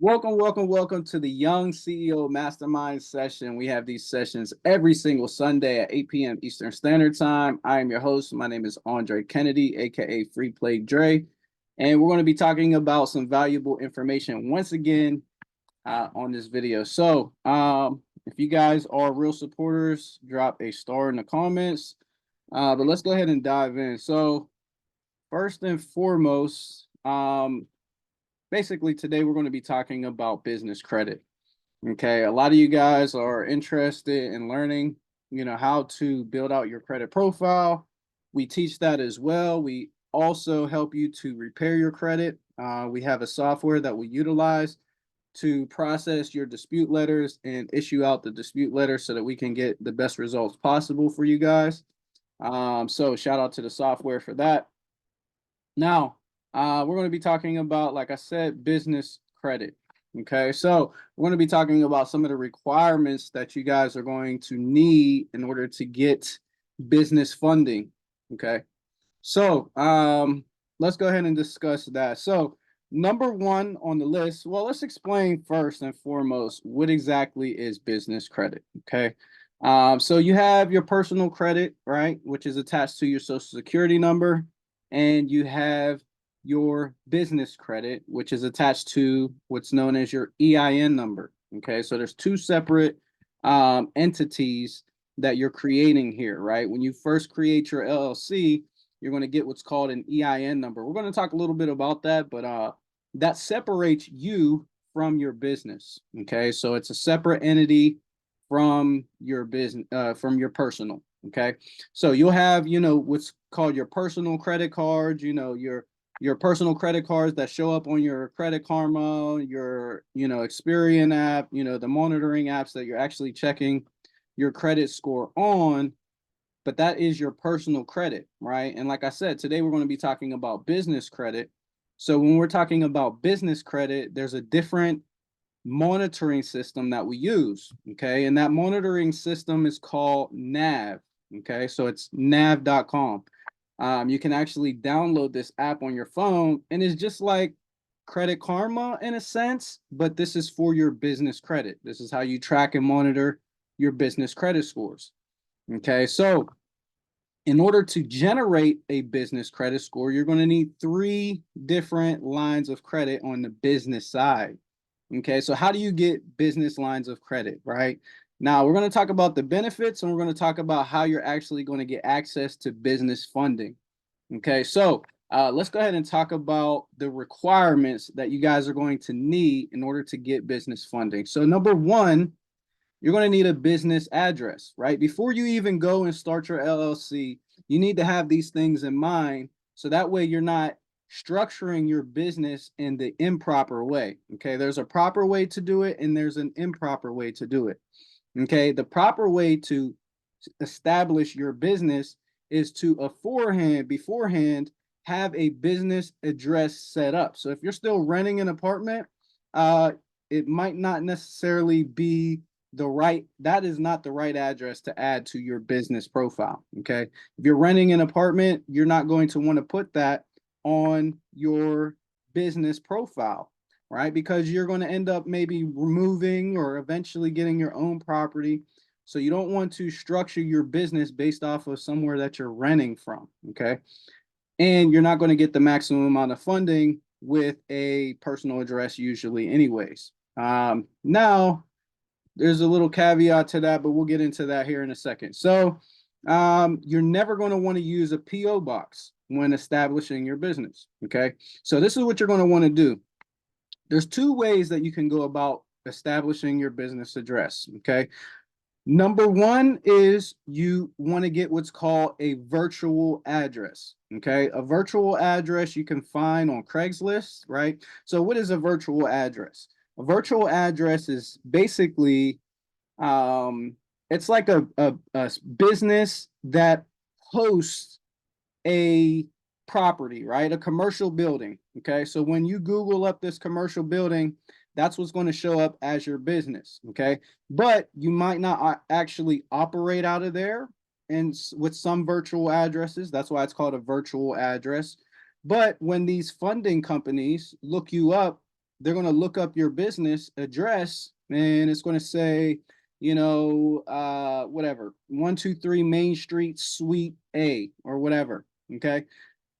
Welcome to the Young CEO Mastermind session. We have these sessions every single Sunday at 8 p.m. Eastern Standard Time. I am your host. My name is Andre Kennedy, aka Free Play Dre, and we're going to be talking about some valuable information once again on this video. So, if you guys are real supporters, drop a star in the comments. But let's go ahead and dive in. So, first and foremost, basically today we're going to be talking about business credit. Okay, a lot of you guys are interested in learning, how to build out your credit profile. We teach that as well. We also help you to repair your credit. We have a software that we utilize to process your dispute letters and issue out the dispute letters so that we can get the best results possible for you guys. So shout out to the software for that. Now, we're going to be talking about, like I said, business credit. Okay, so we're going to be talking about some of the requirements that you guys are going to need in order to get business funding. Okay, so let's go ahead and discuss that. So number one on the list, well, let's explain first and foremost what exactly is business credit. Okay, so you have your personal credit, right, which is attached to your social security number, and you have your business credit, which is attached to what's known as your EIN number. Okay, so there's two separate entities that you're creating here, right? When you first create your LLC, you're going to get what's called an EIN number. We're going to talk a little bit about that, but that separates you from your business. Okay, so it's a separate entity from your business, from your personal. Okay, so you'll have, what's called your personal credit cards, your personal credit cards that show up on your Credit Karma, your, Experian app, the monitoring apps that you're actually checking your credit score on, but that is your personal credit, right? And like I said, today we're going to be talking about business credit. So when we're talking about business credit, there's a different monitoring system that we use, okay? And that monitoring system is called NAV, okay? So it's nav.com. You can actually download this app on your phone, and it's just like Credit Karma in a sense, but this is for your business credit. This is how you track and monitor your business credit scores. Okay, so in order to generate a business credit score, you're going to need 3 different lines of credit on the business side. Okay, so how do you get business lines of credit, right? Now, we're going to talk about the benefits, and we're going to talk about how you're actually going to get access to business funding. Okay, so let's go ahead and talk about the requirements that you guys are going to need in order to get business funding. So number one, you're going to need a business address, right? Before you even go and start your LLC, you need to have these things in mind, so that way you're not structuring your business in the improper way. Okay, there's a proper way to do it, and there's an improper way to do it. Okay, the proper way to establish your business is to beforehand have a business address set up. So if you're still renting an apartment, it might not necessarily be that is not the right address to add to your business profile. Okay, if you're renting an apartment, you're not going to want to put that on your business profile, right? Because you're going to end up maybe removing or eventually getting your own property. So you don't want to structure your business based off of somewhere that you're renting from, okay? And you're not going to get the maximum amount of funding with a personal address usually anyways. Now, there's a little caveat to that, but we'll get into that here in a second. So you're never going to want to use a P.O. box when establishing your business, okay? So this is what you're going to want to do. There's 2 ways that you can go about establishing your business address, okay? Number one is you want to get what's called a virtual address, okay? A virtual address you can find on Craigslist, right? So what is a virtual address? A virtual address is basically, it's like a business that hosts a property, right? A commercial building, okay? So when you Google up this commercial building, that's what's going to show up as your business, okay? But you might not actually operate out of there, and with some virtual addresses, that's why it's called a virtual address. But when these funding companies look you up, they're going to look up your business address, and it's going to say, whatever, 123 Main Street, Suite A, or whatever. Okay.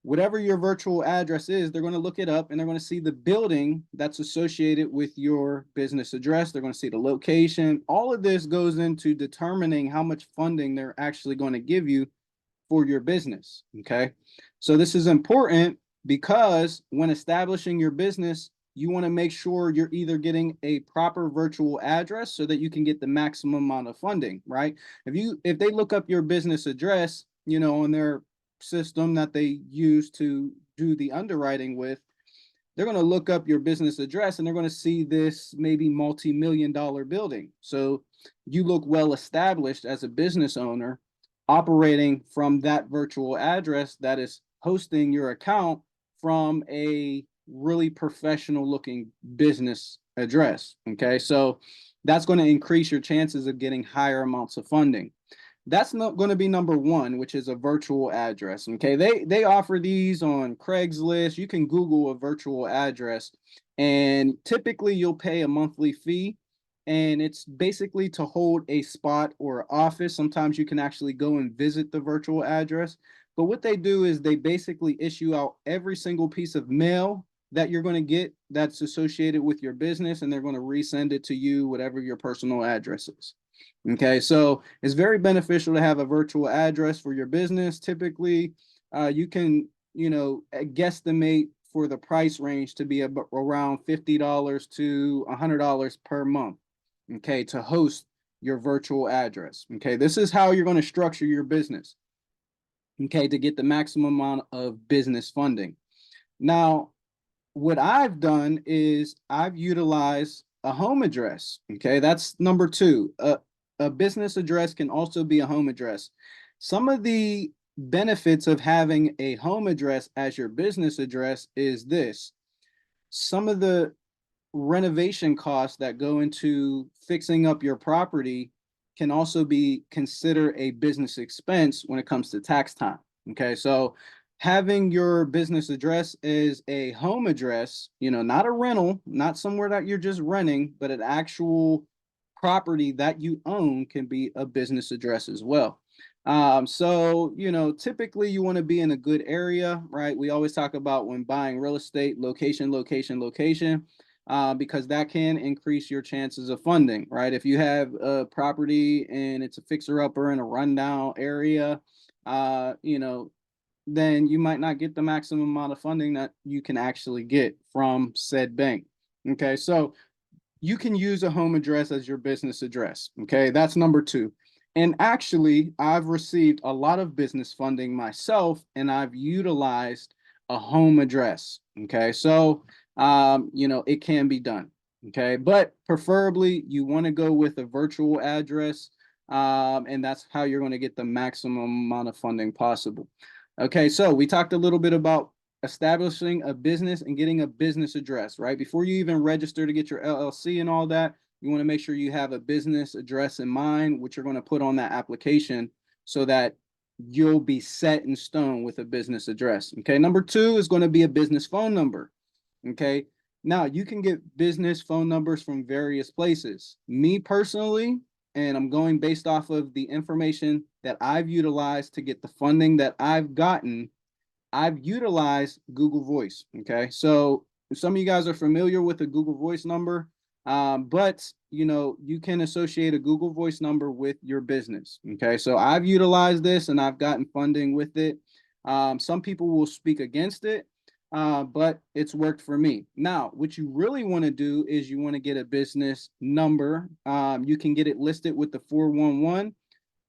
Whatever your virtual address is, they're going to look it up, and they're going to see the building that's associated with your business address. They're going to see the location. All of this goes into determining how much funding they're actually going to give you for your business. Okay. So this is important because when establishing your business, you want to make sure you're either getting a proper virtual address so that you can get the maximum amount of funding, right? If they look up your business address, on their system that they use to do the underwriting with, they're going to look up your business address and they're going to see this maybe multi-million-dollar building. So you look well established as a business owner operating from that virtual address that is hosting your account from a really professional looking business address. Okay, so that's going to increase your chances of getting higher amounts of funding. That's not going to be number one, which is a virtual address. Okay, they offer these on Craigslist. You can Google a virtual address, and typically you'll pay a monthly fee, and it's basically to hold a spot or office. Sometimes you can actually go and visit the virtual address, but what they do is they basically issue out every single piece of mail that you're going to get that's associated with your business, and they're going to resend it to you, whatever your personal address is. Okay, so it's very beneficial to have a virtual address for your business. Typically, you can, guesstimate for the price range to be around $50 to $100 per month, okay, to host your virtual address. Okay, this is how you're going to structure your business, okay, to get the maximum amount of business funding. Now, what I've done is I've utilized a home address. Okay, that's number two. A business address can also be a home address. Some of the benefits of having a home address as your business address is this. Some of the renovation costs that go into fixing up your property can also be considered a business expense when it comes to tax time. Okay, so having your business address as a home address, not a rental, not somewhere that you're just renting, but an actual property that you own can be a business address as well. So, typically you want to be in a good area, right? We always talk about when buying real estate, location, location, location, because that can increase your chances of funding, right? If you have a property and it's a fixer-upper in a rundown area, then you might not get the maximum amount of funding that you can actually get from said bank. Okay, so you can use a home address as your business address. Okay, that's number two. And actually, I've received a lot of business funding myself, and I've utilized a home address. Okay, so it can be done. Okay, but preferably you want to go with a virtual address, and that's how you're going to get the maximum amount of funding possible. Okay, so we talked a little bit about establishing a business and getting a business address, right? Before you even register to get your LLC and all that, you want to make sure you have a business address in mind, which you're going to put on that application so that you'll be set in stone with a business address. Okay, number two is going to be a business phone number. Okay, now you can get business phone numbers from various places. Me personally, and I'm going based off of the information that I've utilized to get the funding that I've gotten, I've utilized Google Voice. Okay, so some of you guys are familiar with the Google Voice number, but you can associate a Google Voice number with your business. Okay, so I've utilized this and I've gotten funding with it. Some people will speak against it, but it's worked for me. Now, what you really want to do is you want to get a business number. You can get it listed with the 411,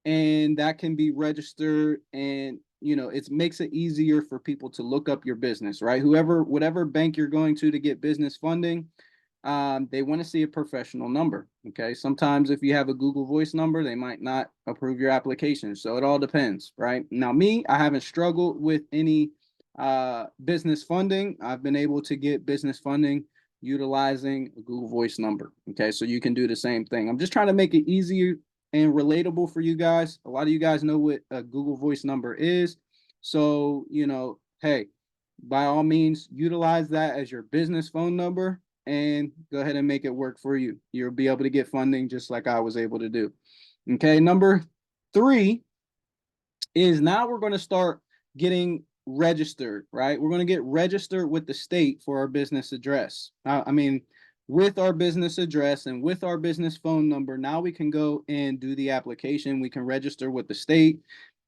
and that can be registered, and it makes it easier for people to look up your business, right? Whatever bank you're going to get business funding, they want to see a professional number. Okay, sometimes if you have a Google Voice number, they might not approve your application, so it all depends, right? Now, I haven't struggled with any business funding. I've been able to get business funding utilizing a Google Voice number. Okay, so you can do the same thing. I'm just trying to make it easier and relatable for you guys. A lot of you guys know what a Google Voice number is. So, hey, by all means, utilize that as your business phone number. and go ahead and make it work for you. You'll be able to get funding just like I was able to do. Okay, number 3 is now we're going to start getting registered, right? We're going to get registered with the state for our business address. I mean, with our business address and with our business phone number, now we can go and do the application. We can register with the state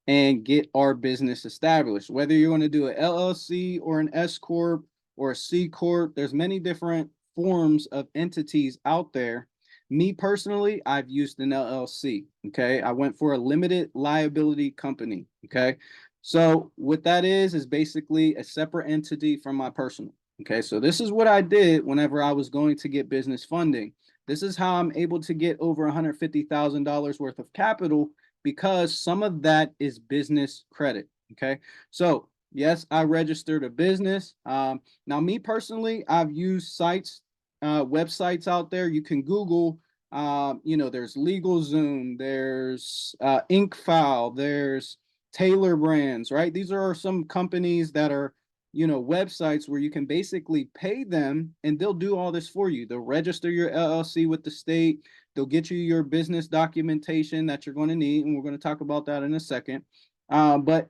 and get our business established. Whether you're going to do an LLC or an S Corp or a C Corp, there's many different forms of entities out there. Me personally, I've used an LLC. Okay. I went for a limited liability company. Okay. So what that is basically a separate entity from my personal. Okay. So this is what I did whenever I was going to get business funding. This is how I'm able to get over $150,000 worth of capital, because some of that is business credit. Okay. So yes, I registered a business. Now me personally, I've used sites, websites out there. You can Google, there's LegalZoom, there's InkFile, there's Taylor Brands, right? These are some companies that are, websites where you can basically pay them and they'll do all this for you. They'll register your LLC with the state. They'll get you your business documentation that you're going to need, and we're going to talk about that in a second. But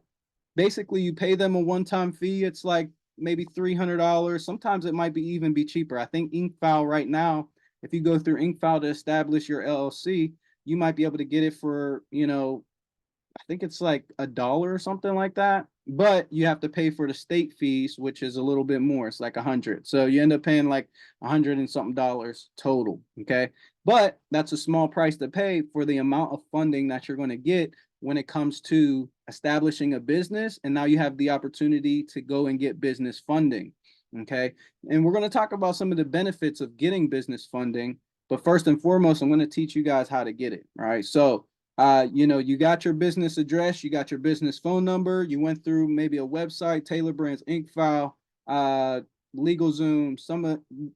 basically, you pay them a one-time fee. It's like maybe $300. Sometimes it might even be cheaper. I think InkFile right now, if you go through InkFile to establish your LLC, you might be able to get it for, I think it's like $1 or something like that. But you have to pay for the state fees, which is a little bit more. It's like $100. So you end up paying like $100 and something total. Okay. But that's a small price to pay for the amount of funding that you're going to get when it comes to establishing a business. And now you have the opportunity to go and get business funding. Okay. And we're going to talk about some of the benefits of getting business funding. But first and foremost, I'm going to teach you guys how to get it. All right. So you got your business address, you got your business phone number, you went through maybe a website, Taylor Brands, InkFile, LegalZoom,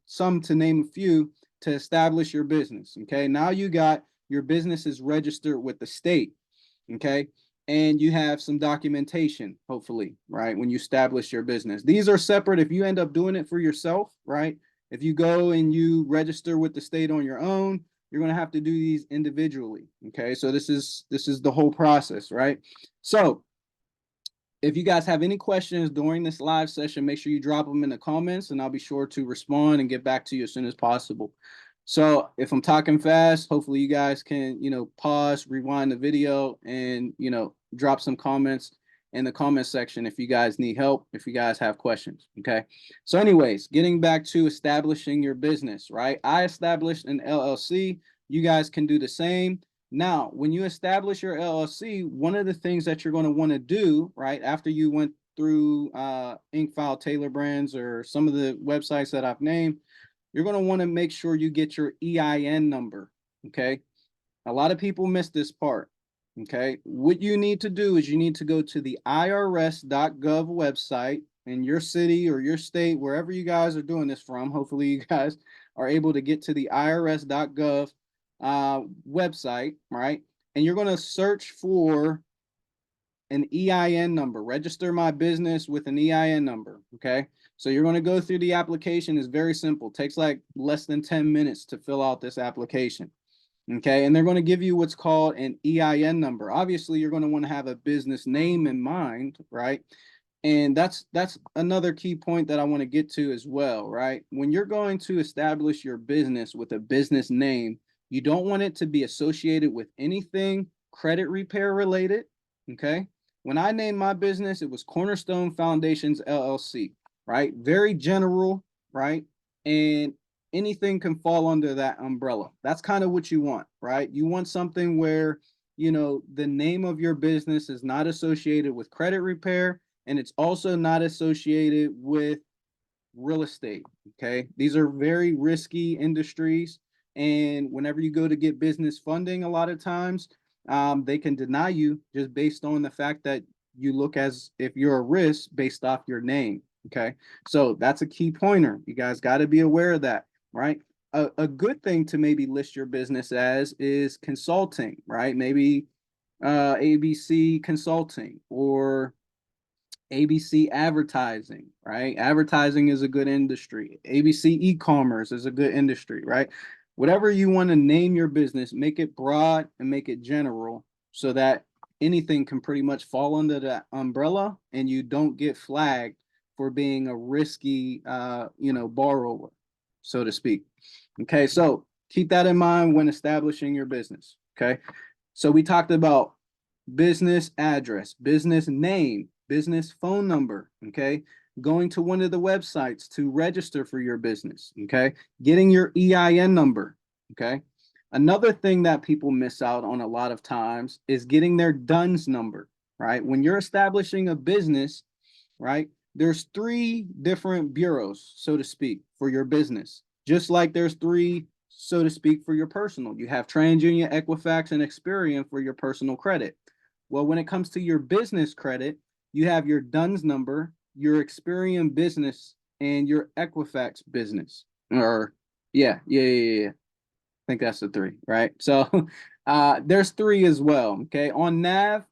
some to name a few, to establish your business. Okay, now you got your business is registered with the state. Okay, and you have some documentation, hopefully, right, when you establish your business. These are separate if you end up doing it for yourself, right? If you go and you register with the state on your own, you're going to have to do these individually. Okay, so this is the whole process, right? So if you guys have any questions during this live session, make sure you drop them in the comments and I'll be sure to respond and get back to you as soon as possible. So if I'm talking fast, hopefully you guys can, pause, rewind the video, and, drop some comments in the comment section if you guys need help, if you guys have questions. Okay. So anyways, getting back to establishing your business, right? I established an LLC. You guys can do the same. Now, when you establish your LLC, one of the things that you're going to want to do, right, after you went through InkFile, Taylor Brands, or some of the websites that I've named, you're going to want to make sure you get your EIN number. Okay. A lot of people miss this part. Okay, what you need to do is you need to go to the irs.gov website in your city or your state, wherever you guys are doing this from. Hopefully you guys are able to get to the irs.gov website, right? And you're going to search for an EIN number, register my business with an EIN number. Okay, so you're going to go through the application. It's very simple. It takes like less than 10 minutes to fill out this application. Okay, and they're going to give you what's called an EIN number. Obviously, you're going to want to have a business name in mind, right? And that's another key point that I want to get to as well, right? When you're going to establish your business with a business name, you don't want it to be associated with anything credit repair related. Okay, when I named my business, it was Cornerstone Foundations LLC, right? Very general, right? And anything can fall under that umbrella. That's kind of what you want, right? You want something where, the name of your business is not associated with credit repair, and it's also not associated with real estate. Okay, these are very risky industries, and whenever you go to get business funding, a lot of times they can deny you just based on the fact that you look as if you're a risk based off your name. Okay, so that's a key pointer. You guys got to be aware of that, right? A good thing to maybe list your business as is consulting, right? Maybe ABC Consulting or ABC advertising, right? Advertising is a good industry. ABC e-commerce is a good industry, right? Whatever you want to name your business, make it broad and make it general so that anything can pretty much fall under that umbrella and you don't get flagged for being a risky borrower, so to speak. Okay, so keep that in mind when establishing your business. Okay, so we talked about business address, business name, business phone number, okay? Going to one of the websites to register for your business, okay? Getting your EIN number, okay? Another thing that people miss out on a lot of times is getting their DUNS number, right? When you're establishing a business, right, there's three different bureaus, so to speak, for your business, just like there's three, so to speak, for your personal. You have TransUnion, Equifax, and Experian for your personal credit. Well, when it comes to your business credit, you have your DUNS number, your Experian business, and your Equifax business. Or yeah. I think that's the three, right? So there's three as well. Okay. On NAV,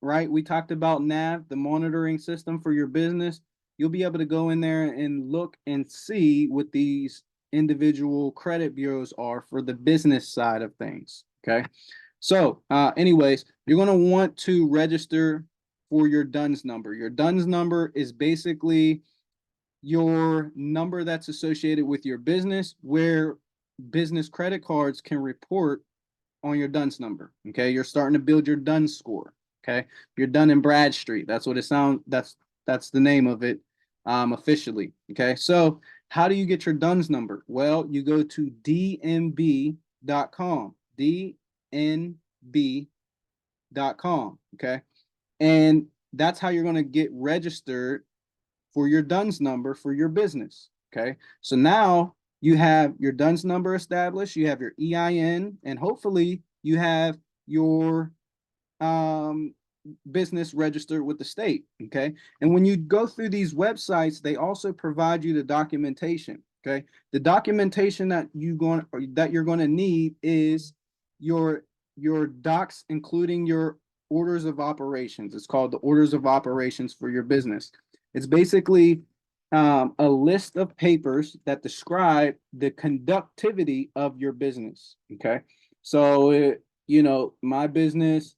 right? We talked about NAV, the monitoring system for your business. You'll be able to go in there and look and see what these individual credit bureaus are for the business side of things. Okay. So, anyways, you're going to want to register for your DUNS number. Your DUNS number is basically your number that's associated with your business, where business credit cards can report on your DUNS number. Okay, you're starting to build your DUNS score. Okay, you're Dun and Bradstreet. That's what it sounds. That's the name of it, officially. Okay, so how do you get your DUNS number? Well, you go to dnb.com. dnb.com. Okay, and that's how you're going to get registered for your DUNS number for your business. Okay, so now you have your DUNS number established, you have your EIN, and hopefully you have your business registered with the state. Okay, and when you go through these websites, they also provide you the documentation. Okay, the documentation that you're going to need is your docs, including your orders of operations. It's called the orders of operations for your business. It's basically a list of papers that describe the conductivity of your business. Okay, so my business,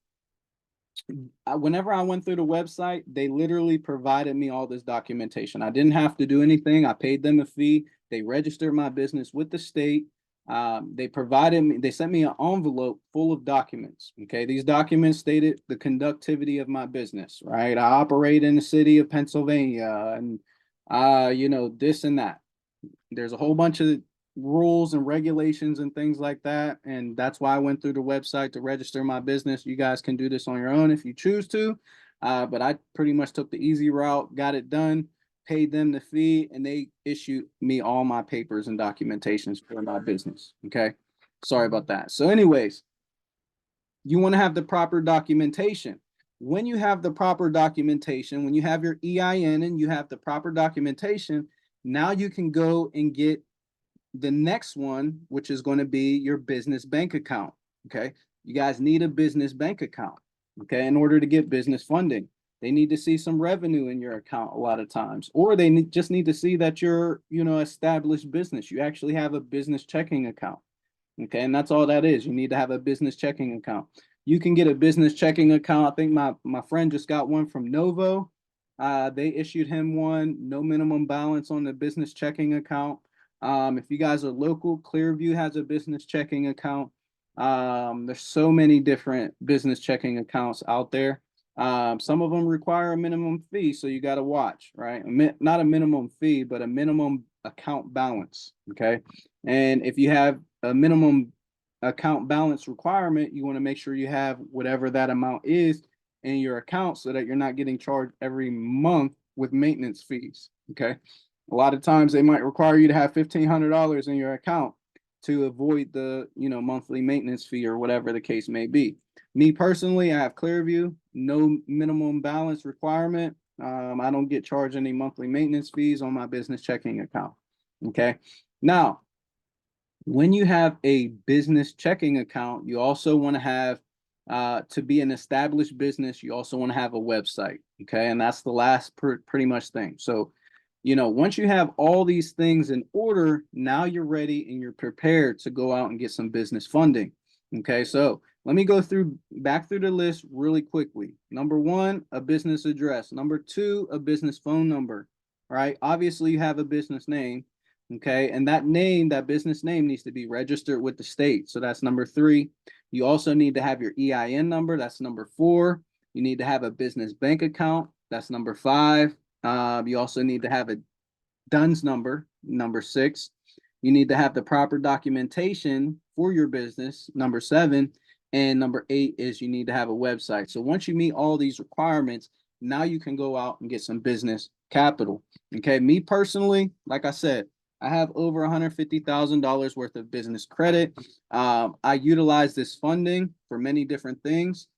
whenever I went through the website, they literally provided me all this documentation. I didn't have to do anything. I paid them a fee. They registered my business with the state. They sent me an envelope full of documents. Okay, these documents stated the conductivity of my business, right? I operate in the city of Pennsylvania, and this and that. There's a whole bunch of rules and regulations and things like that, and that's why I went through the website to register my business. You guys can do this on your own if you choose to, but I pretty much took the easy route, got it done, paid them the fee, and they issued me all my papers and documentations for my business. Okay, sorry about that. So anyways, you want to have the proper documentation. When you have the proper documentation, when you have your EIN and you have the proper documentation, now you can go and get the next one, which is going to be your business bank account. Okay, you guys need a business bank account. Okay, in order to get business funding, they need to see some revenue in your account a lot of times, or they just need to see that you're, established business. You actually have a business checking account. Okay, and that's all that is. You need to have a business checking account. You can get a business checking account. I think my friend just got one from Novo. They issued him one, no minimum balance on the business checking account. If you guys are local, Clearview has a business checking account. There's so many different business checking accounts out there. Some of them require a minimum fee, so you got to watch, right? Not a minimum fee, but a minimum account balance. Okay, and if you have a minimum account balance requirement, you want to make sure you have whatever that amount is in your account so that you're not getting charged every month with maintenance fees. Okay, a lot of times they might require you to have $1,500 in your account to avoid the monthly maintenance fee or whatever the case may be. Me personally, I have Clearview, no minimum balance requirement. I don't get charged any monthly maintenance fees on my business checking account. Okay, now when you have a business checking account, you also want to have To be an established business, you also want to have a website. Okay. And that's the last pretty much thing. So, once you have all these things in order, now you're ready and you're prepared to go out and get some business funding. Okay. So let me go back through the list really quickly. Number one, a business address. Number two, a business phone number. Right. Obviously, you have a business name. Okay. And that business name needs to be registered with the state. So that's number three. You also need to have your EIN number. That's number four. You need to have a business bank account. That's number five. You also need to have a DUNS number, number six. You need to have the proper documentation for your business, number seven. And number eight is you need to have a website. So once you meet all these requirements, now you can go out and get some business capital. Okay, me personally, like I said, I have over $150,000 worth of business credit. I utilize this funding for many different things.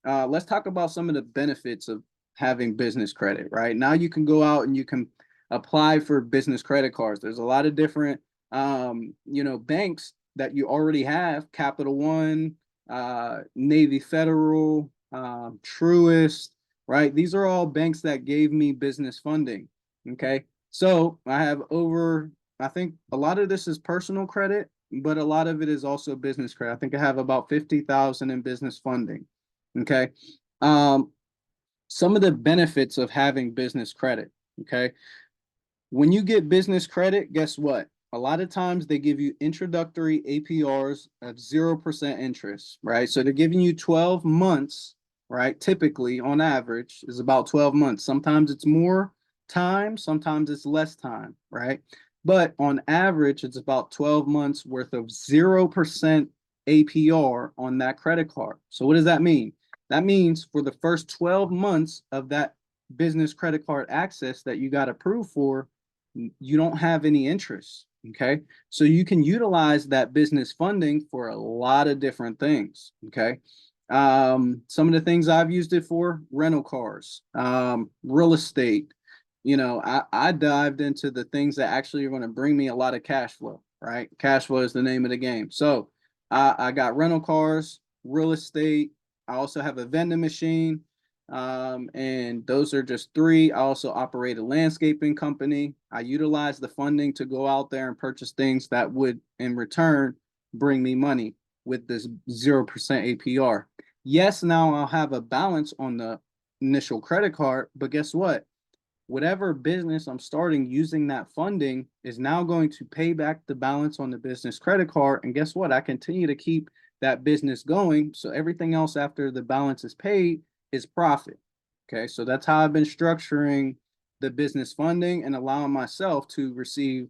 Let's talk about some of the benefits of having business credit, right? Now you can go out and you can apply for business credit cards. There's a lot of different, banks that you already have, Capital One, Navy Federal, Truist, right? These are all banks that gave me business funding, okay? So I have I think a lot of this is personal credit, but a lot of it is also business credit. I think I have about 50,000 in business funding, okay? Some of the benefits of having business credit, okay? When you get business credit, guess what? A lot of times they give you introductory APRs of 0% interest, right? So they're giving you 12 months, right? Typically, on average, is about 12 months. Sometimes it's more time, sometimes it's less time, right? But on average, it's about 12 months worth of 0% APR on that credit card. So what does that mean? That means for the first 12 months of that business credit card access that you got approved for, you don't have any interest. Okay. So you can utilize that business funding for a lot of different things. Okay. Some of the things I've used it for: rental cars, real estate. I dived into the things that actually are going to bring me a lot of cash flow, right? Cash flow is the name of the game. So I got rental cars, real estate. I also have a vending machine. And those are just three. I also operate a landscaping company. I utilize the funding to go out there and purchase things that would, in return, bring me money with this 0% APR. Yes, now I'll have a balance on the initial credit card, but guess what? Whatever business I'm starting using that funding is now going to pay back the balance on the business credit card. And guess what? I continue to keep that business going. So everything else after the balance is paid is profit. Okay, so that's how I've been structuring the business funding and allowing myself to receive,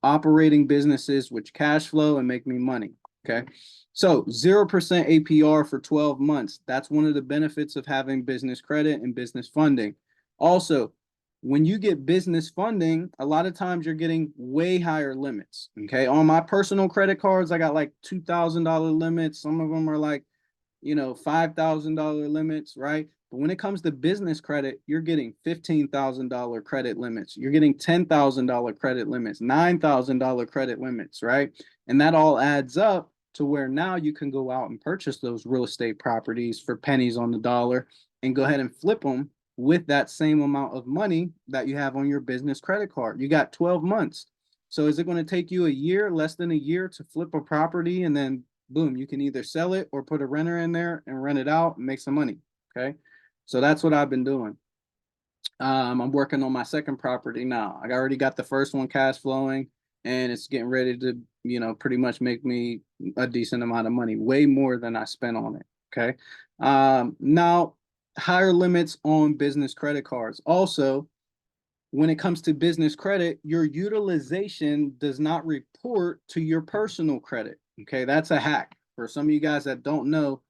operating businesses which cash flow and make me money. Okay, so 0% APR for 12 months. That's one of the benefits of having business credit and business funding. Also, when you get business funding, a lot of times you're getting way higher limits. Okay, on my personal credit cards, I got like $2,000 limits. Some of them are like, $5,000 limits, right? But when it comes to business credit, you're getting $15,000 credit limits. You're getting $10,000 credit limits, $9,000 credit limits, right? And that all adds up to where now you can go out and purchase those real estate properties for pennies on the dollar and go ahead and flip them with that same amount of money that you have on your business credit card. You got 12 months. So is it going to take you a year, less than a year, to flip a property, and then boom, you can either sell it or put a renter in there and rent it out and make some money? Okay. So that's what I've been doing. I'm working on my second property now. I already got the first one cash flowing, and it's getting ready to, pretty much make me a decent amount of money, way more than I spent on it. Okay. Now, higher limits on business credit cards. Also, when it comes to business credit, your utilization does not report to your personal credit. Okay, that's a hack. For some of you guys that don't know,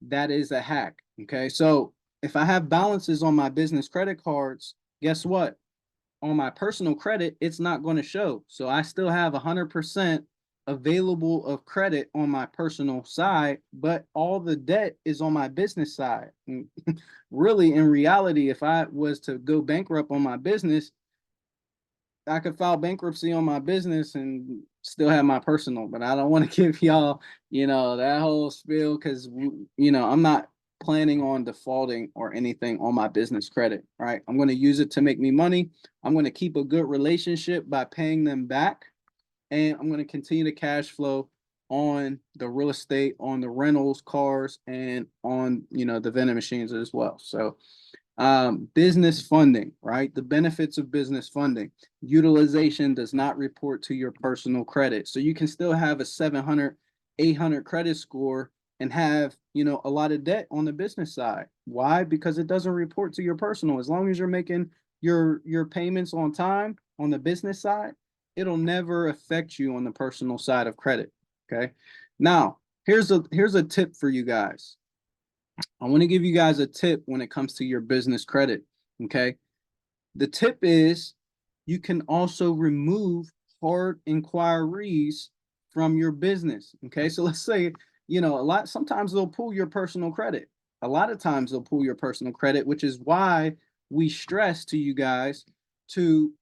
that is a hack. Okay, so if I have balances on my business credit cards, guess what? On my personal credit, it's not going to show. So I still have 100% available of credit on my personal side, but all the debt is on my business side. Really, in reality, if I was to go bankrupt on my business, I could file bankruptcy on my business and still have my personal, but I don't want to give y'all, that whole spiel because, I'm not planning on defaulting or anything on my business credit, right? I'm going to use it to make me money. I'm going to keep a good relationship by paying them back, and I'm going to continue to cash flow on the real estate, on the rentals, cars, and on, the vending machines as well. So business funding, right? The benefits of business funding. Utilization does not report to your personal credit. So you can still have a 700, 800 credit score and have, a lot of debt on the business side. Why? Because it doesn't report to your personal. As long as you're making your payments on time on the business side, it'll never affect you on the personal side of credit. Okay. Now, here's a tip for you guys. I want to give you guys a tip when it comes to your business credit. Okay. The tip is you can also remove hard inquiries from your business. Okay. So let's say, sometimes they'll pull your personal credit. A lot of times they'll pull your personal credit, which is why we stress to you guys to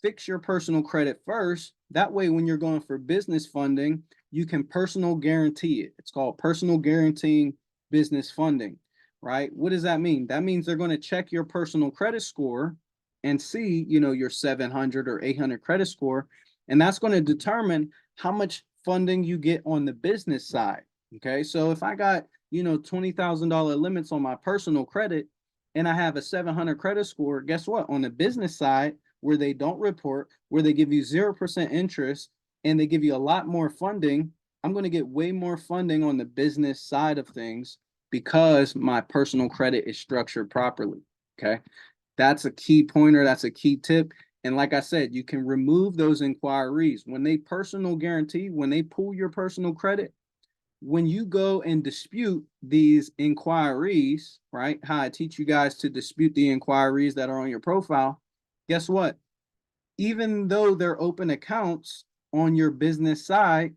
fix your personal credit first. That way, when you're going for business funding, you can personal guarantee it. It's called personal guaranteeing business funding, right? What does that mean? That means they're going to check your personal credit score and see, your 700 or 800 credit score. And that's going to determine how much funding you get on the business side. Okay. So if I got, $20,000 limits on my personal credit and I have a 700 credit score, guess what? On the business side, where they don't report, where they give you 0% interest and they give you a lot more funding, I'm going to get way more funding on the business side of things because my personal credit is structured properly. Okay. That's a key pointer. That's a key tip. And like I said, you can remove those inquiries. When they personal guarantee, when they pull your personal credit, when you go and dispute these inquiries, right? How I teach you guys to dispute the inquiries that are on your profile, guess what? Even though they're open accounts on your business side,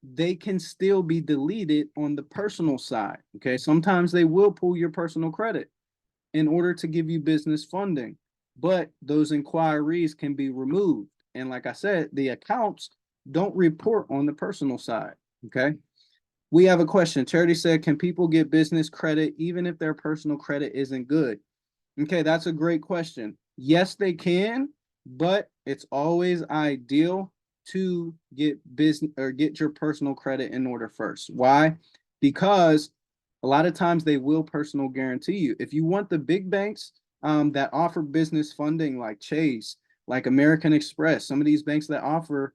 they can still be deleted on the personal side. Okay. Sometimes they will pull your personal credit in order to give you business funding, but those inquiries can be removed. And like I said, the accounts don't report on the personal side. Okay. We have a question. Charity said, can people get business credit even if their personal credit isn't good? Okay, that's a great question. Yes, they can, but it's always ideal to get business or get your personal credit in order first. Why? Because a lot of times they will personal guarantee you. If you want the big banks that offer business funding like Chase, like American Express, some of these banks that offer,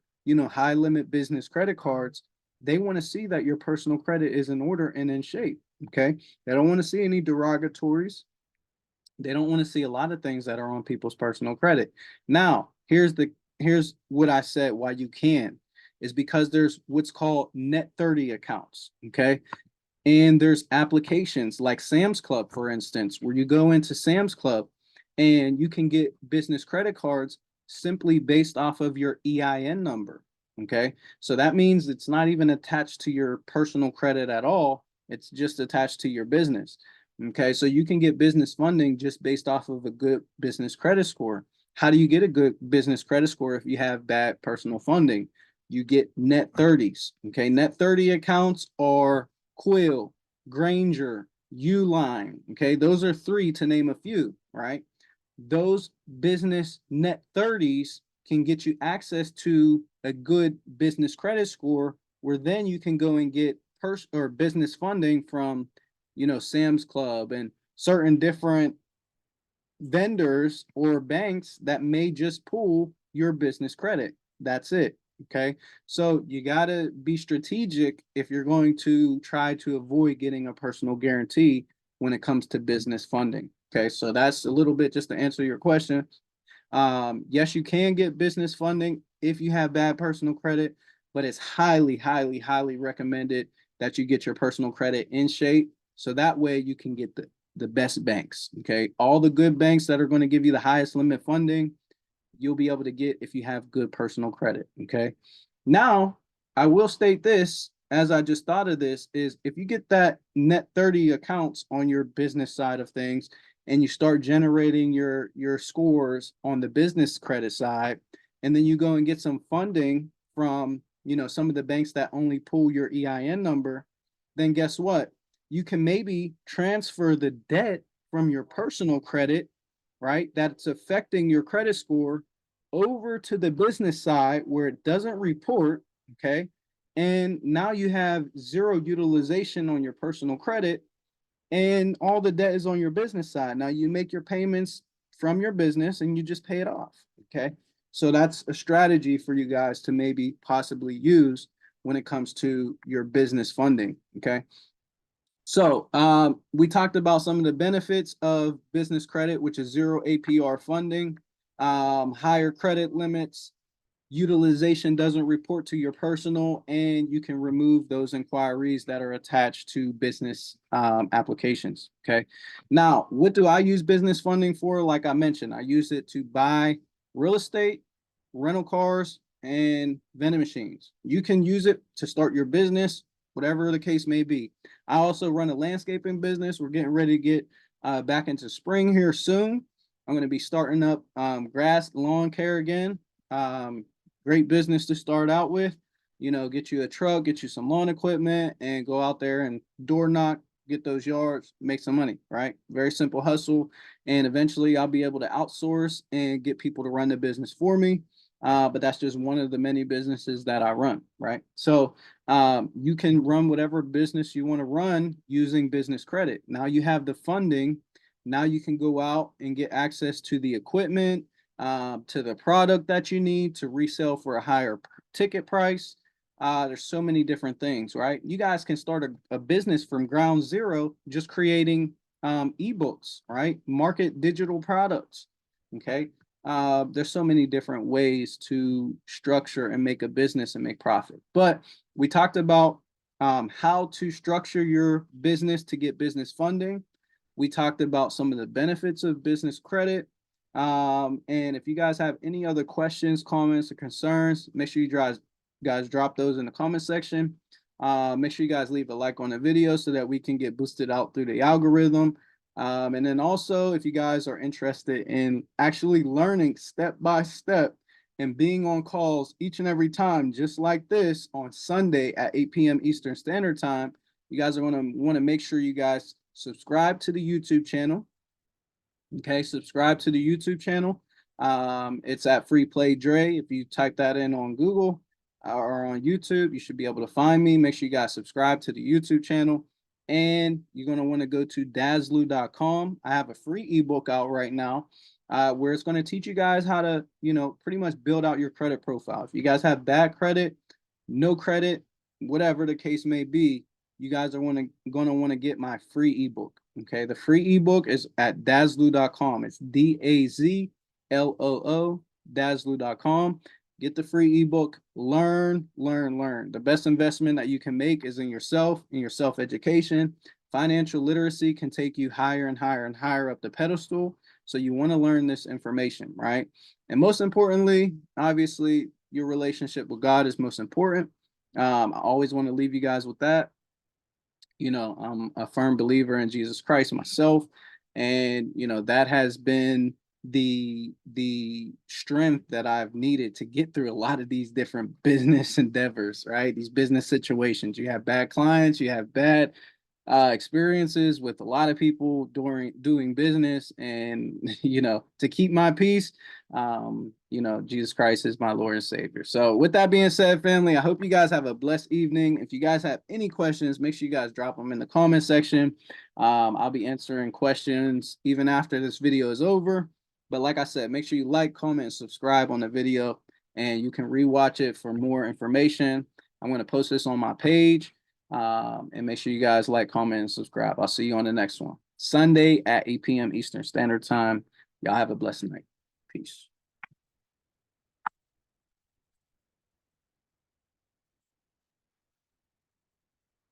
high limit business credit cards, they want to see that your personal credit is in order and in shape. Okay. They don't want to see any derogatories. They don't want to see a lot of things that are on people's personal credit. Now, here's what I said why you can is because there's what's called net 30 accounts. Okay. And there's applications like Sam's Club, for instance, where you go into Sam's Club and you can get business credit cards simply based off of your EIN number. Okay. So that means it's not even attached to your personal credit at all. It's just attached to your business. Okay. So you can get business funding just based off of a good business credit score. How do you get a good business credit score if you have bad personal funding? You get net 30s. Okay. Net 30 accounts are Quill, Granger, Uline. Okay. Those are three to name a few, right? Those business net 30s can get you access to a good business credit score where then you can go and get or business funding from, Sam's Club and certain different vendors or banks that may just pull your business credit. That's it. Okay. So you got to be strategic if you're going to try to avoid getting a personal guarantee when it comes to business funding. Okay. So that's a little bit just to answer your question. Yes, you can get business funding if you have bad personal credit, but it's highly, highly, highly recommended that you get your personal credit in shape. So that way you can get the best banks. Okay. All the good banks that are going to give you the highest limit funding, you'll be able to get if you have good personal credit. Okay. Now, I will state this as I just thought of this is if you get that net 30 accounts on your business side of things and you start generating your scores on the business credit side, and then you go and get some funding from, some of the banks that only pull your EIN number, then guess what? You can maybe transfer the debt from your personal credit, right? That's affecting your credit score over to the business side where it doesn't report, okay? And now you have zero utilization on your personal credit, and all the debt is on your business side. Now you make your payments from your business and you just pay it off, okay? So that's a strategy for you guys to maybe possibly use when it comes to your business funding, okay? So we talked about some of the benefits of business credit, which is zero APR funding, higher credit limits, utilization doesn't report to your personal, and you can remove those inquiries that are attached to business applications. Okay. Now, what do I use business funding for? Like I mentioned, I use it to buy real estate, rental cars, and vending machines. You can use it to start your business, whatever the case may be. I also run a landscaping business. We're getting ready to get back into spring here soon. I'm going to be starting up grass lawn care again. Great business to start out with. Get you a truck, get you some lawn equipment, and go out there and door knock, get those yards, make some money, right? Very simple hustle. And eventually I'll be able to outsource and get people to run the business for me. But that's just one of the many businesses that I run, right? So you can run whatever business you want to run using business credit. Now you have the funding. Now you can go out and get access to the equipment, to the product that you need to resell for a higher ticket price. There's so many different things, right? You guys can start a business from ground zero, just creating ebooks, right? Market digital products, okay? There's so many different ways to structure and make a business and make profit. But we talked about how to structure your business to get business funding. We talked about some of the benefits of business credit. And if you guys have any other questions, comments, or concerns, make sure you guys drop those in the comment section. Make sure you guys leave a like on the video so that we can get boosted out through the algorithm. And then also, if you guys are interested in actually learning step by step and being on calls each and every time, just like this on Sunday at 8 p.m. Eastern Standard Time, you guys are going to want to make sure you guys subscribe to the YouTube channel. Okay, subscribe to the YouTube channel. It's at Free Play Dre. If you type that in on Google or on YouTube, you should be able to find me. Make sure you guys subscribe to the YouTube channel. And you're going to want to go to dazzlu.com. I have a free ebook out right now where it's going to teach you guys how to, pretty much build out your credit profile. If you guys have bad credit, no credit, whatever the case may be, you guys are going to want to get my free ebook. Okay, the free ebook is at dazzlu.com. It's DAZLOO, dazzlu.com. Get the free ebook. Learn. The best investment that you can make is in yourself, in your self-education. Financial literacy can take you higher and higher and higher up the pedestal. So you want to learn this information, right? And most importantly, obviously, your relationship with God is most important. I always want to leave you guys with that. I'm a firm believer in Jesus Christ myself, and that has been the strength that I've needed to get through a lot of these different business endeavors, right? These business situations. You have bad clients, you have bad experiences with a lot of people doing business, and to keep my peace, Jesus Christ is my Lord and Savior. So with that being said, family, I hope you guys have a blessed evening. If you guys have any questions, make sure you guys drop them in the comment section. I'll be answering questions even after this video is over. But like I said, make sure you like, comment, and subscribe on the video, and you can rewatch it for more information. I'm going to post this on my page. And make sure you guys like, comment, and subscribe. I'll see you on the next one. Sunday at 8 p.m. Eastern Standard Time. Y'all have a blessed night. Peace.